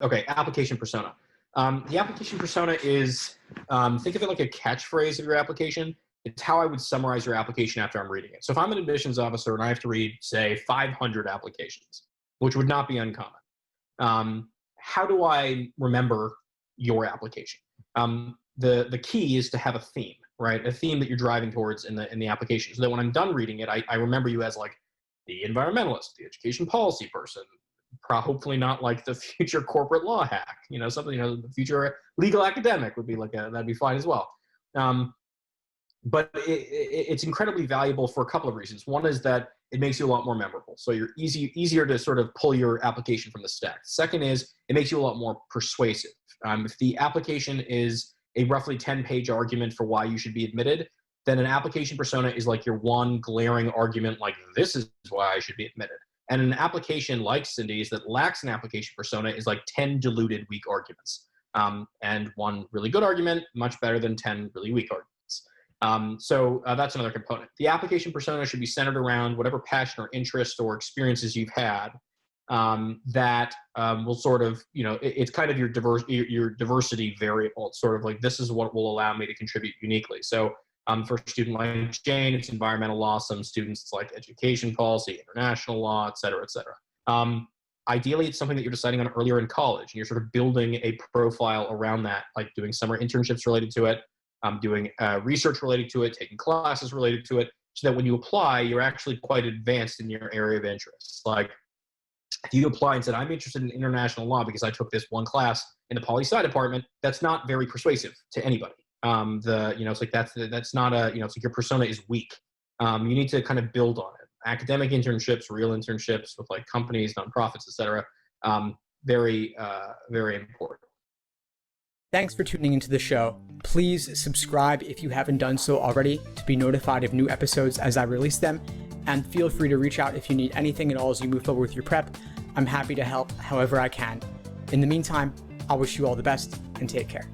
Okay, application persona. The application persona is, think of it like a catchphrase of your application. It's how I would summarize your application after I'm reading it. So if I'm an admissions officer and I have to read, say, 500 applications, which would not be uncommon, how do I remember your application? The key is to have a theme, right? A theme that you're driving towards in the application, so that when I'm done reading it, I remember you as like the environmentalist, the education policy person, hopefully not like the future corporate law hack, something, the future legal academic would be like that'd be fine as well. But it's incredibly valuable for a couple of reasons. One is that it makes you a lot more memorable. So you're easier to sort of pull your application from the stack. Second is it makes you a lot more persuasive. If the application is a roughly 10-page argument for why you should be admitted, then an application persona is like your one glaring argument, like this is why I should be admitted. And an application like Cindy's that lacks an application persona is like 10 diluted weak arguments. And one really good argument, much better than 10 really weak arguments. So that's another component. The application persona should be centered around whatever passion or interest or experiences you've had that will sort of, it's kind of your diversity variable. It's sort of like, this is what will allow me to contribute uniquely. So for a student like Jane, it's environmental law. Some students, it's like education policy, international law, et cetera, et cetera. Ideally, it's something that you're deciding on earlier in college, and you're sort of building a profile around that, like doing summer internships related to it, doing research related to it, taking classes related to it, so that when you apply, you're actually quite advanced in your area of interest. Like if you apply and said, I'm interested in international law because I took this one class in the poli-sci department, that's not very persuasive to anybody. It's like that's not it's like your persona is weak. You need to kind of build on it. Academic internships, real internships with like companies, nonprofits, et cetera. Very, very important. Thanks for tuning into the show. Please subscribe if you haven't done so already to be notified of new episodes as I release them. And feel free to reach out if you need anything at all as you move forward with your prep. I'm happy to help however I can. In the meantime, I'll wish you all the best and take care.